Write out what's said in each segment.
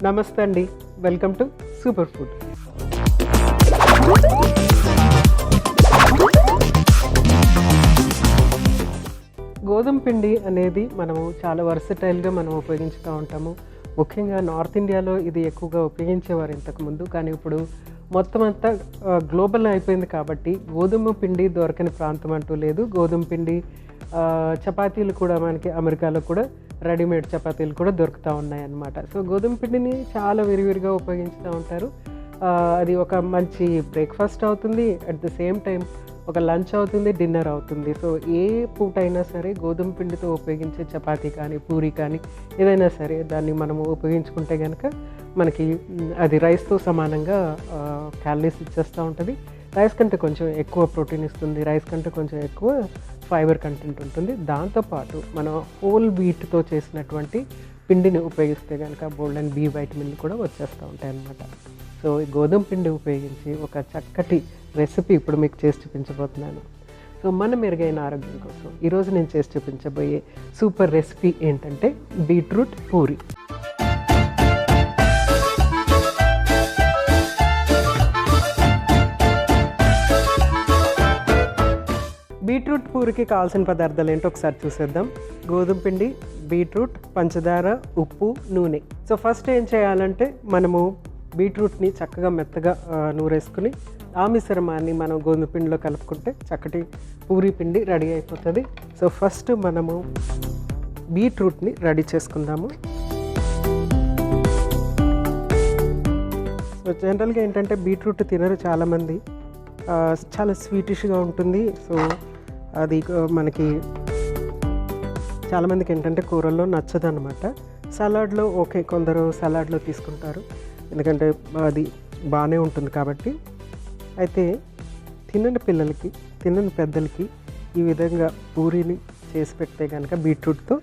నమస్తే అండి, welcome to super food. గోధుమ పిండి అనేది మనము చాలా వర్సటైల్గా మనం ఉపయోగించుతూ ఉంటాము. ముఖ్యంగా నార్త్ ఇండియాలో ఇది ఎక్కువగా ఉపయోగించేవారు ఇంతకుముందు, కానీ ఇప్పుడు మొత్తం అంతా గ్లోబల్ అయిపోయింది కాబట్టి గోధుమ పిండి దొరకని ప్రాంతం అంటూ లేదు. గోధుమ పిండి చపాతీలు కూడా మనకి అమెరికాలో కూడా రెడీమేడ్ చపాతీలు కూడా దొరుకుతూ ఉన్నాయి అన్నమాట. సో గోధుమ పిండిని చాలా విరివిరిగా ఉపయోగించుతూ ఉంటారు. అది ఒక మంచి బ్రేక్ఫాస్ట్ అవుతుంది, అట్ ద సేమ్ టైం ఒక లంచ్ అవుతుంది, డిన్నర్ అవుతుంది. సో ఏ పూట అయినా సరే గోధుమ పిండితో ఉపయోగించే చపాతీ కానీ పూరి కానీ ఏదైనా సరే దాన్ని మనము ఉపయోగించుకుంటే కనుక మనకి అది రైస్తో సమానంగా క్యాలరీస్ ఇచ్చేస్తూ ఉంటుంది. రైస్ కంటే కొంచెం ఎక్కువ ప్రోటీన్ ఇస్తుంది, రైస్ కంటే కొంచెం ఎక్కువ ఫైబర్ కంటెంట్ ఉంటుంది. దాంతోపాటు మనం హోల్ వీట్తో చేసినటువంటి పిండిని ఉపయోగిస్తే కనుక బోల్డ్ అండ్ బి వైటమిన్లు కూడా వచ్చేస్తూ ఉంటాయి అన్నమాట. సో ఈ గోధుమ పిండి ఉపయోగించి ఒక చక్కటి రెసిపీ ఇప్పుడు మీకు చేసి చూపించబోతున్నాను. సో మన మెరుగైన ఆరోగ్యం కోసం ఈరోజు నేను చేసి చూపించబోయే సూపర్ రెసిపీ ఏంటంటే బీట్రూట్ పూరి. బీట్రూట్ పూరికి కావాల్సిన పదార్థాలు ఏంటో ఒకసారి చూసేద్దాం. గోధుమ పిండి, బీట్రూట్, పంచదార, ఉప్పు, నూనె. సో ఫస్ట్ ఏం చేయాలంటే మనము బీట్రూట్ని చక్కగా మెత్తగా నూరేసుకుని ఆ మిశ్రమాన్ని మనం గోధుమ పిండిలో కలుపుకుంటే చక్కటి పూరి పిండి రెడీ అయిపోతుంది. సో ఫస్ట్ మనము బీట్రూట్ని రెడీ చేసుకుందాము. సో జనరల్గా ఏంటంటే బీట్రూట్ తినరు చాలామంది, చాలా స్వీటిష్గా ఉంటుంది. సో అది మనకి చాలామందికి ఏంటంటే కూరల్లో నచ్చదు అనమాట. సలాడ్లో ఓకే, కొందరు సలాడ్లో తీసుకుంటారు ఎందుకంటే అది బాగానే ఉంటుంది కాబట్టి. అయితే తినని పిల్లలకి, తినని పెద్దలకి ఈ విధంగా పూరీని చేసి పెడితే కనుక బీట్రూట్తో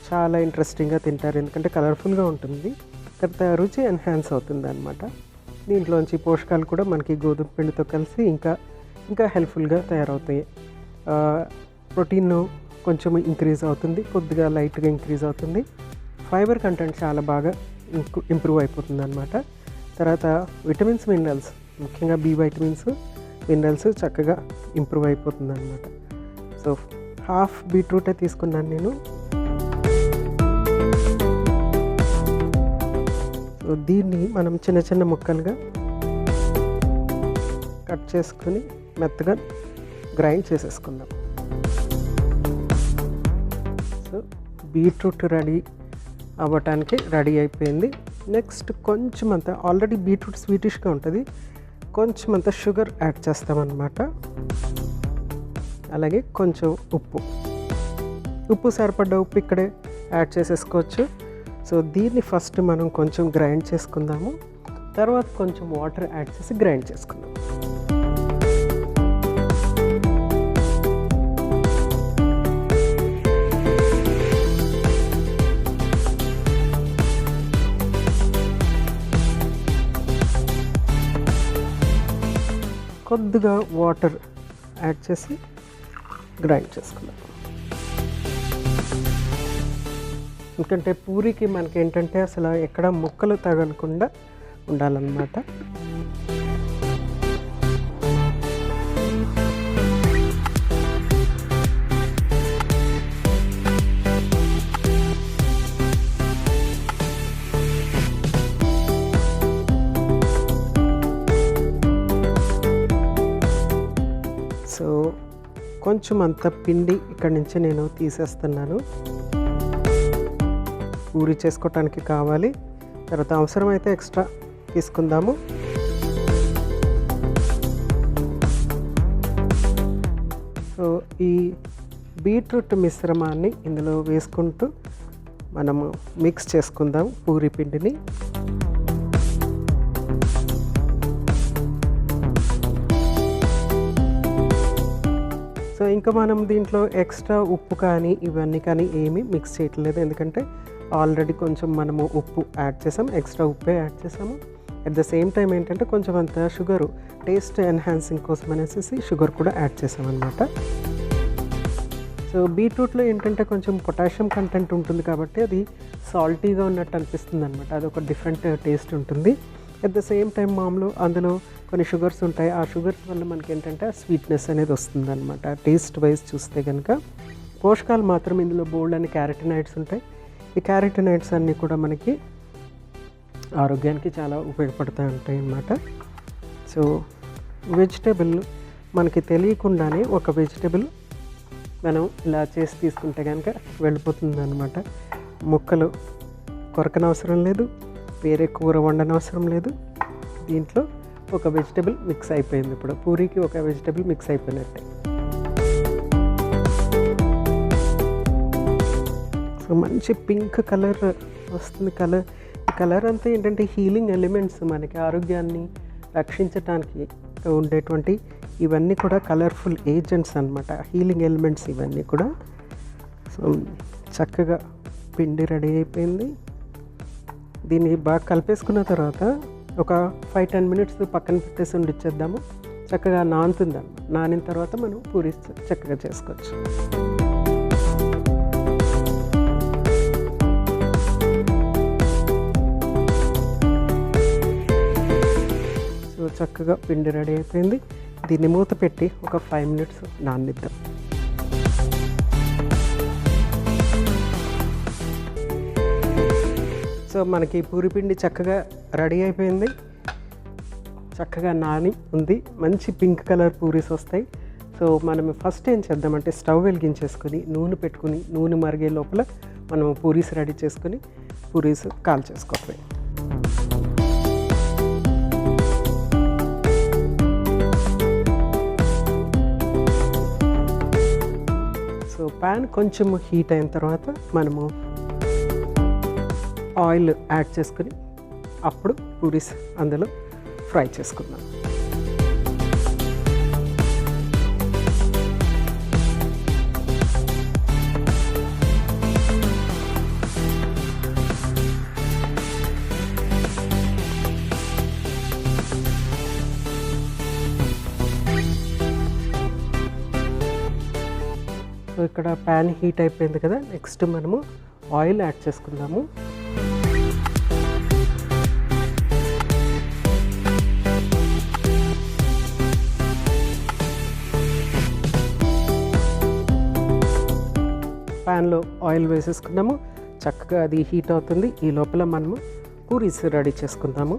చాలా ఇంట్రెస్టింగ్గా తింటారు, ఎందుకంటే కలర్ఫుల్గా ఉంటుంది, తర్వాత రుచి ఎన్హాన్స్ అవుతుంది అనమాట. దీంట్లోంచి పోషకాలు కూడా మనకి గోధుమ పిండితో కలిసి ఇంకా హెల్ప్ఫుల్గా తయారవుతాయి. ప్రోటీన్ కొంచెం ఇంక్రీజ్ అవుతుంది, కొద్దిగా లైట్గా ఇంక్రీజ్ అవుతుంది. ఫైబర్ కంటెంట్ చాలా బాగా ఇంప్రూవ్ అయిపోతుంది అనమాట. తర్వాత విటమిన్స్, మినరల్స్, ముఖ్యంగా బి వైటమిన్స్, మినరల్స్ చక్కగా ఇంప్రూవ్ అయిపోతుంది అనమాట. సో హాఫ్ బీట్రూటే తీసుకున్నాను నేను. సో దీన్ని మనం చిన్న చిన్న ముక్కలుగా కట్ చేసుకుని మెత్తగా గ్రైండ్ చేసేసుకుందాం. సో బీట్రూట్ రెడీ అవ్వటానికి రెడీ అయిపోయింది. నెక్స్ట్ కొంచెం అంత, ఆల్రెడీ బీట్రూట్ స్వీటిష్గా ఉంటుంది, కొంచెం అంత షుగర్ యాడ్ చేస్తామన్నమాట. అలాగే కొంచెం ఉప్పు సరిపడ్డ ఉప్పు ఇక్కడే యాడ్ చేసేసుకోవచ్చు. సో దీన్ని ఫస్ట్ మనం కొంచెం గ్రైండ్ చేసుకుందాము, తర్వాత కొంచెం వాటర్ యాడ్ చేసి గ్రైండ్ చేసుకుందాం. కొద్దిగా వాటర్ యాడ్ చేసి గ్రైండ్ చేసుకుందాం. ఎందుకంటే పూరికి మనకి ఏంటంటే అసలు ఎక్కడ ముక్కలు తగలకుండా ఉండాలన్నమాట. సో కొంచెం అంత పిండి ఇక్కడి నుంచి నేను తీసేస్తున్నాను, పూరి చేసుకోవటానికి కావాలి. తర్వాత అవసరమైతే ఎక్స్ట్రా తీసుకుందాము. సో ఈ బీట్రూట్ మిశ్రమాన్ని ఇందులో వేసుకుంటూ మనము మిక్స్ చేసుకుందాం పూరి పిండిని. సో ఇంకా మనం దీంట్లో ఎక్స్ట్రా ఉప్పు కానీ ఇవన్నీ కానీ ఏమీ మిక్స్ చేయట్లేదు, ఎందుకంటే ఆల్రెడీ కొంచెం మనము ఉప్పు యాడ్ చేసాము, ఎక్స్ట్రా ఉప్పే యాడ్ చేసాము. అట్ ద సేమ్ టైం ఏంటంటే కొంచెం అంత షుగరు టేస్ట్ ఎన్హాన్సింగ్ కోసం అనేసి షుగర్ కూడా యాడ్ చేసామన్నమాట. సో బీట్రూట్లో ఏంటంటే కొంచెం పొటాషియం కంటెంట్ ఉంటుంది కాబట్టి అది సాల్టీగా ఉన్నట్టు అనిపిస్తుంది అనమాట. అదొక డిఫరెంట్ టేస్ట్ ఉంటుంది. అట్ ద సేమ్ టైం మామూలు అందులో కొన్ని షుగర్స్ ఉంటాయి. ఆ షుగర్స్ వల్ల మనకి ఏంటంటే ఆ స్వీట్నెస్ అనేది వస్తుంది అనమాట. టేస్ట్ వైజ్ చూస్తే కనుక పోషకాలు మాత్రం ఇందులో బోల్డ్ అని క్యారటినాయిడ్స్ ఉంటాయి. ఈ క్యారటినాయిడ్స్ అన్నీ కూడా మనకి ఆరోగ్యానికి చాలా ఉపయోగపడుతూ ఉంటాయి అన్నమాట. సో వెజిటేబుల్ మనకి తెలియకుండానే ఒక వెజిటేబుల్ మనం ఇలా చేసి తీసుకుంటే కనుక వెళ్ళిపోతుంది అనమాట. ముక్కలు కొరకనవసరం లేదు, వేరే కూర వండనవసరం లేదు. దీంట్లో ఒక వెజిటేబుల్ మిక్స్ అయిపోయింది. ఇప్పుడు పూరీకి ఒక వెజిటేబుల్ మిక్స్ అయిపోయినట్టే. సో మంచి పింక్ కలర్ వస్తుంది. కలర్ అంతా ఏంటంటే హీలింగ్ ఎలిమెంట్స్, మనకి ఆరోగ్యాన్ని రక్షించడానికి ఉండేటువంటి ఇవన్నీ కూడా కలర్ఫుల్ ఏజెంట్స్ అనమాట, హీలింగ్ ఎలిమెంట్స్ ఇవన్నీ కూడా. సో చక్కగా పిండి రెడీ అయిపోయింది. దీన్ని బాగా కలిపేసుకున్న తర్వాత ఒక 5-10 మినిట్స్ పక్కన పెట్టేసి ఉండిచ్చేద్దాము. చక్కగా నానుతుంది అన్నమాట. నానిన తర్వాత మనం పూరి చక్కగా చేసుకోవచ్చు. సో చక్కగా పిండి రెడీ అయిపోయింది. దీన్ని మూత పెట్టి ఒక 5 మినిట్స్ నాననిద్దాం. సో మనకి పూరి పిండి చక్కగా రెడీ అయిపోయింది. చక్కగా నాని ఉంది. మంచి పింక్ కలర్ పూరీస్ వస్తాయి. సో మనం ఫస్ట్ ఏం చేద్దామంటే స్టవ్ వెలిగించేసుకొని నూనె పెట్టుకుని నూనె మరిగే లోపల మనం పూరీస్ రెడీ చేసుకుని పూరీస్ కాల్ చేసుకోవాలి. సో ప్యాన్ కొంచెం హీట్ అయిన తర్వాత మనము ఆయిల్ యాడ్ చేసుకుని అప్పుడు పూరీస్ అందులో ఫ్రై చేసుకుందాం. సో ఇక్కడ ప్యాన్ హీట్ అయిపోయింది కదా, నెక్స్ట్ మనము ఆయిల్ యాడ్ చేసుకుందాము. ప్యాన్లో ఆయిల్ వేసేసుకున్నాము. చక్కగా అది హీట్ అవుతుంది. ఈ లోపల మనము పూరీస్ రెడీ చేసుకుందాము.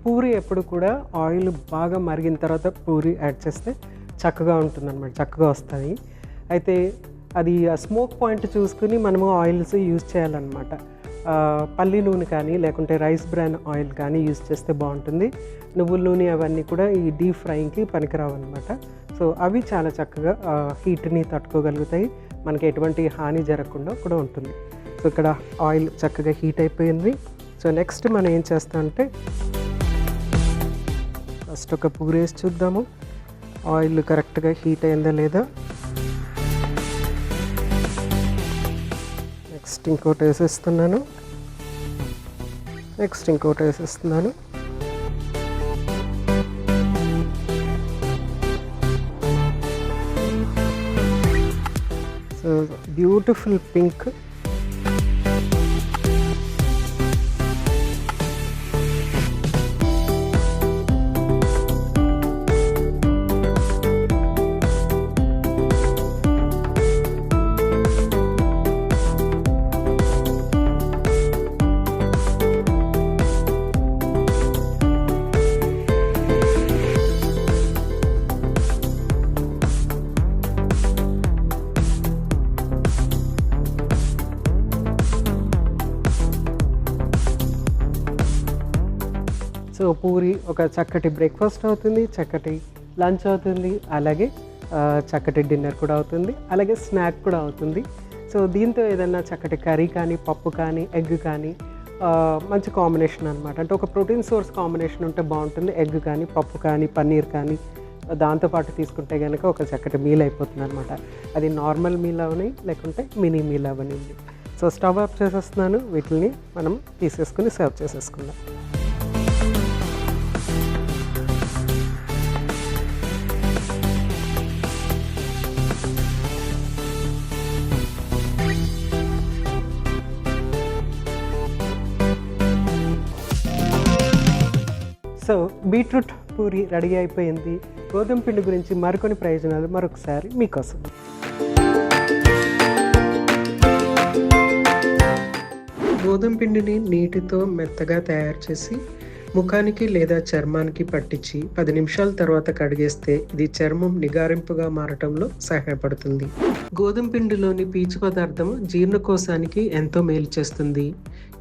పూరి ఎప్పుడు కూడా ఆయిల్ బాగా మరిగిన తర్వాత పూరి యాడ్ చేస్తే చక్కగా ఉంటుందన్నమాట, చక్కగా వస్తాయి. అయితే అది స్మోక్ పాయింట్ చూసుకుని మనము ఆయిల్స్ యూజ్ చేయాలన్నమాట. పల్లి నూనె కానీ లేకుంటే రైస్ బ్రాన్ ఆయిల్ కానీ యూజ్ చేస్తే బాగుంటుంది. నువ్వుల నూనె అవన్నీ కూడా ఈ డీప్ ఫ్రైయింగ్కి పనికిరావు అనమాట. సో అవి చాలా చక్కగా హీట్ని తట్టుకోగలుగుతాయి, మనకి ఎటువంటి హాని జరగకుండా కూడా ఉంటుంది. సో ఇక్కడ ఆయిల్ చక్కగా హీట్ అయిపోయింది. సో నెక్స్ట్ మనం ఏం చేస్తామంటే ఫస్ట్ ఒక పూరి వేసి చూద్దాము. ఆయిల్ కరెక్ట్గా హీట్ అయిందా లేదా. నెక్స్ట్ ఇంకోటి వేసేస్తున్నాను. So beautiful pink. So puri ఒక చక్కటి బ్రేక్ఫాస్ట్ అవుతుంది, చక్కటి లంచ్ అవుతుంది, అలాగే చక్కటి డిన్నర్ కూడా అవుతుంది, అలాగే స్నాక్ కూడా అవుతుంది. సో దీంతో ఏదైనా చక్కటి కర్రీ కానీ పప్పు కానీ ఎగ్ కానీ మంచి కాంబినేషన్ అనమాట. అంటే ఒక ప్రోటీన్ సోర్స్ కాంబినేషన్ ఉంటే బాగుంటుంది. ఎగ్ కానీ పప్పు కానీ పన్నీర్ కానీ దాంతోపాటు తీసుకుంటే కనుక ఒక చక్కటి మీల్ అయిపోతుంది అనమాట. అది నార్మల్ మీల్ అవని లేకుంటే మినీ మీల్ అవనివ్వండి. సో స్టవ్ ఆఫ్ చేసేస్తున్నాను. వీటిని మనం తీసేసుకుని సర్వ్ చేసేసుకుందాం. సో బీట్రూట్ పూరి రెడీ అయిపోయింది. గోధుమ పిండి గురించి మరికొన్ని ప్రయోజనాలు మరొకసారి మీకోసం. గోధుమ పిండిని నీటితో మెత్తగా తయారు చేసి ముఖానికి లేదా చర్మానికి పట్టించి 10 నిమిషాల తర్వాత కడిగేస్తే ఇది చర్మం నిగారింపుగా మారటంలో సహాయపడుతుంది. గోధుమ పిండిలోని పీచు పదార్థం జీర్ణకోశానికి ఎంతో మేలు చేస్తుంది.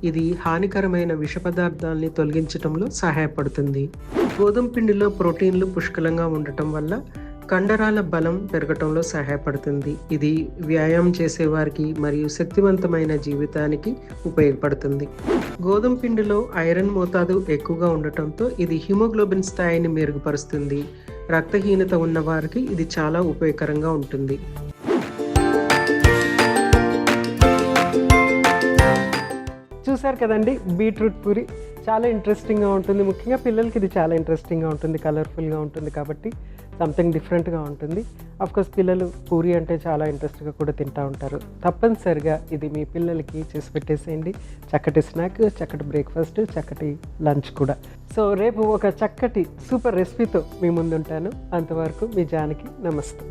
ఇది హానికరమైన విష పదార్థాలని తొలగించడంలో సహాయపడుతుంది. గోధుమ పిండిలో ప్రోటీన్లు పుష్కలంగా ఉండటం వల్ల కండరాల బలం పెరగటంలో సహాయపడుతుంది. ఇది వ్యాయామం చేసేవారికి మరియు శక్తివంతమైన జీవితానికి ఉపయోగపడుతుంది. గోధుమ పిండిలో ఐరన్ మోతాదు ఎక్కువగా ఉండటంతో ఇది హిమోగ్లోబిన్ స్థాయిని మెరుగుపరుస్తుంది. రక్తహీనత ఉన్న వారికి ఇది చాలా ఉపయోగకరంగా ఉంటుంది. చూసారు కదండి, బీట్రూట్ పూరి చాలా ఇంట్రెస్టింగ్గా ఉంటుంది. ముఖ్యంగా పిల్లలకి ఇది చాలా ఇంట్రెస్టింగ్గా ఉంటుంది, కలర్ఫుల్గా ఉంటుంది కాబట్టి సంథింగ్ డిఫరెంట్గా ఉంటుంది. అఫ్కోర్స్ పిల్లలు పూరి అంటే చాలా ఇంట్రెస్ట్గా కూడా తింటూ ఉంటారు. తప్పనిసరిగా ఇది మీ పిల్లలకి చేసి పెట్టేసేయండి. చక్కటి స్నాక్, చక్కటి బ్రేక్ఫాస్ట్, చక్కటి లంచ్ కూడా. సో రేపు ఒక చక్కటి సూపర్ రెసిపీతో మీ ముందుంటాను. అంతవరకు మీ జానకి. నమస్తే.